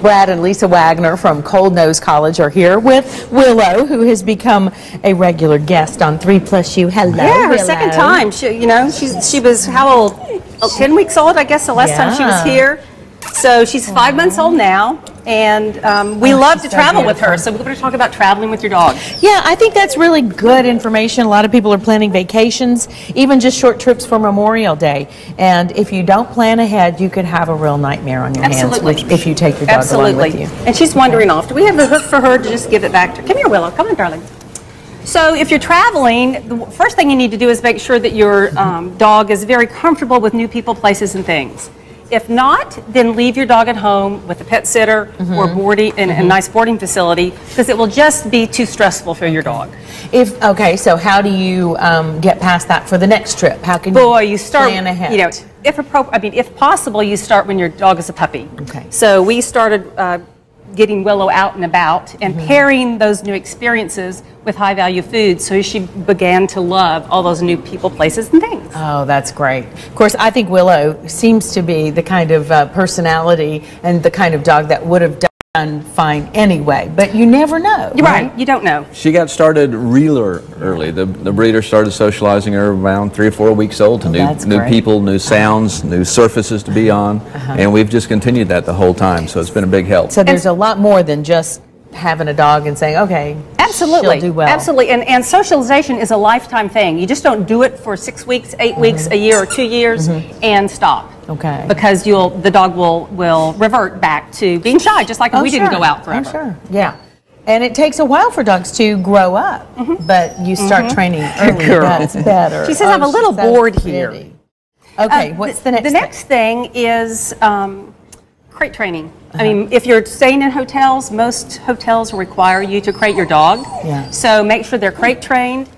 Brad and Lisa Waggoner from Cold Nose College are here with Willow, who has become a regular guest on 3+U. Hello, yeah, her Willow. second time. She was how old? 10 weeks old, I guess, the last time she was here. So she's 5 months old now, and we love to travel with her. So we're going to talk about traveling with your dog. Yeah, I think that's really good information. A lot of people are planning vacations, even just short trips for Memorial Day. And if you don't plan ahead, you could have a real nightmare on your hands if you take your dog along with you. And she's wandering off. Do we have the hook for her to just give it back to her? Come here, Willow. Come on, darling. So if you're traveling, the first thing you need to do is make sure that your dog is very comfortable with new people, places, and things. If not, then leave your dog at home with a pet sitter or boarding in a nice boarding facility, because it will just be too stressful for your dog. Okay, so how do you get past that for the next trip? How can you plan ahead? You know, if possible, you start when your dog is a puppy. Okay. So we started getting Willow out and about and pairing those new experiences with high-value foods, so she began to love all those new people, places, and things. Oh, that's great. Of course, I think Willow seems to be the kind of personality and the kind of dog that would have done fine anyway, but you never know. You're right. You don't know. She got started real early. The breeder started socializing her around 3 or 4 weeks old to new people, new sounds, new surfaces to be on, and we've just continued that the whole time, so it's been a big help. So there's a lot more than just having a dog and saying, okay, she'll do well. Absolutely, and socialization is a lifetime thing. You just don't do it for 6 weeks, 8 weeks, a year, or 2 years, and stop. Okay. Because the dog will revert back to being shy, just like we didn't go out forever. Oh, sure. Yeah. And it takes a while for dogs to grow up, but you start training early. That's better. She says, I have a little board here. Okay, what's the next thing? The next thing is crate training. I mean, if you're staying in hotels, most hotels require you to crate your dog. Yeah. So make sure they're crate trained.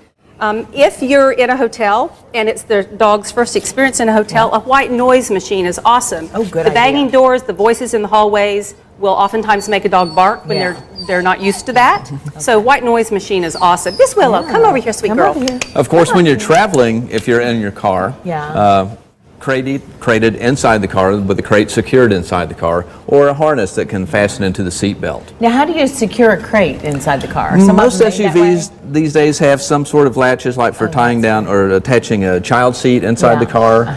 If you're in a hotel and it's the dog's first experience in a hotel, a white noise machine is awesome. Oh, good The idea. banging doors, the voices in the hallways will oftentimes make a dog bark when they're not used to that. So white noise machine is awesome. Miss Willow, come over here, sweet girl. Over here. Of course, when you're traveling, if you're in your car, crated inside the car with a crate secured inside the car, or a harness that can fasten into the seat belt. Now, how do you secure a crate inside the car? Most SUVs these days have some sort of latches, like for tying down or attaching a child seat inside the car,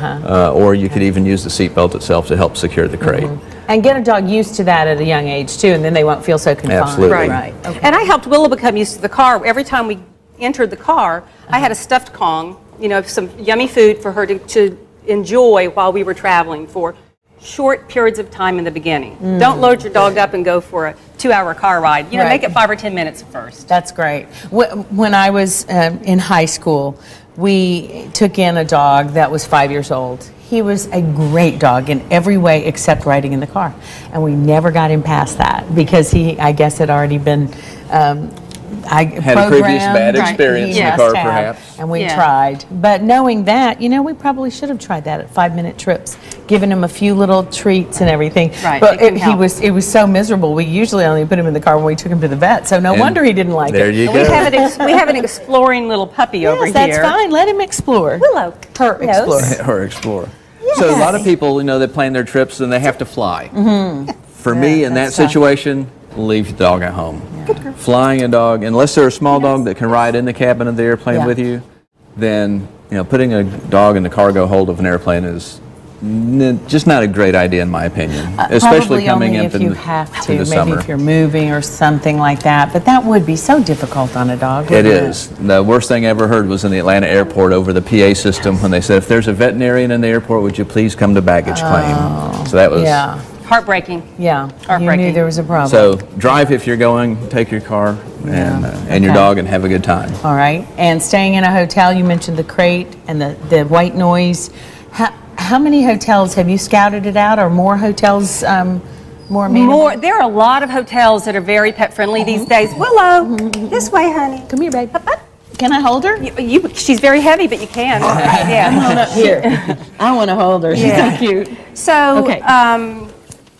or you could even use the seat belt itself to help secure the crate. And get a dog used to that at a young age, too, and then they won't feel so confined. Absolutely. Right. Okay. And I helped Willow become used to the car. Every time we entered the car, I had a stuffed Kong, some yummy food for her to enjoy while we were traveling for short periods of time in the beginning. Don't load your dog up and go for a 2-hour car ride. Make it 5 or 10 minutes at first. That's great. When I was in high school, we took in a dog that was 5 years old. He was a great dog in every way except riding in the car. And we never got him past that because he, I guess, had already been had a previous bad experience in the car, perhaps. And we tried. But knowing that, we probably should have tried that at 5-minute trips, giving him a few little treats and everything. Right. But it was so miserable. We usually only put him in the car when we took him to the vet. So no wonder he didn't like it. There you go. We have an exploring little puppy over here. Yes, that's fine. Let him explore. Willow. Her explore. Her explorer. So a lot of people, they plan their trips and they have to fly. For me, in that situation, leave the dog at home. Flying a dog, unless they're a small dog that can ride in the cabin of the airplane with you, then putting a dog in the cargo hold of an airplane is just not a great idea in my opinion, especially coming in if you have to, the maybe summer. If you're moving or something like that. But that would be so difficult on a dog. It is. The worst thing I ever heard was in the Atlanta airport over the PA system when they said, if there's a veterinarian in the airport, would you please come to baggage claim? So that was heartbreaking. Yeah, heartbreaking. You knew there was a problem. So drive if you're going, take your car and your dog and have a good time. All right. And staying in a hotel, you mentioned the crate and the white noise. How many hotels have you scouted it out, or more hotels more amenable? There are a lot of hotels that are very pet friendly these days. Willow, this way, honey. Come here, babe. Can I hold her? She's very heavy, but you can. Come on up here. I want to hold her. She's so cute. So,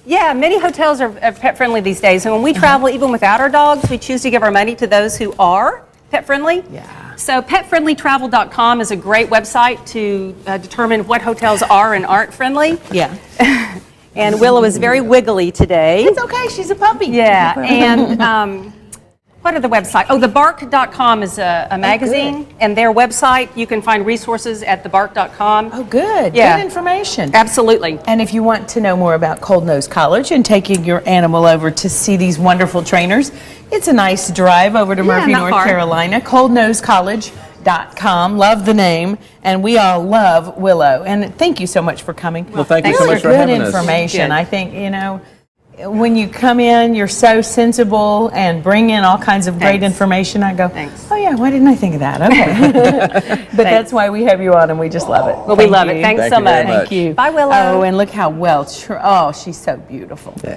yeah, many hotels are pet friendly these days, and when we travel, even without our dogs, we choose to give our money to those who are pet friendly. Yeah. So petfriendlytravel.com is a great website to determine what hotels are and aren't friendly. Yeah. And Willow is very wiggly today. It's okay. She's a puppy. Yeah, and what are the website? Oh, thebark.com is a magazine, and their website, you can find resources at thebark.com. Oh, good. Yeah. Good information. Absolutely. And if you want to know more about Cold Nose College and taking your animal over to see these wonderful trainers, it's a nice drive over to Murphy, not North far. Carolina. coldnosecollege.com. Love the name, and we all love Willow. And thank you so much for coming. Well, thank you thanks so for much for Good having us. information. Good. I think, when you come in, you're so sensible and bring in all kinds of great Thanks. information. I go, Thanks. oh yeah, why didn't I think of that? Okay. But that's why we have you on, and we just love it. Well, we love it. Thanks Thank so you very much. much. Thank you. Bye, Willow. Oh, and look how well, she's so beautiful. Yeah.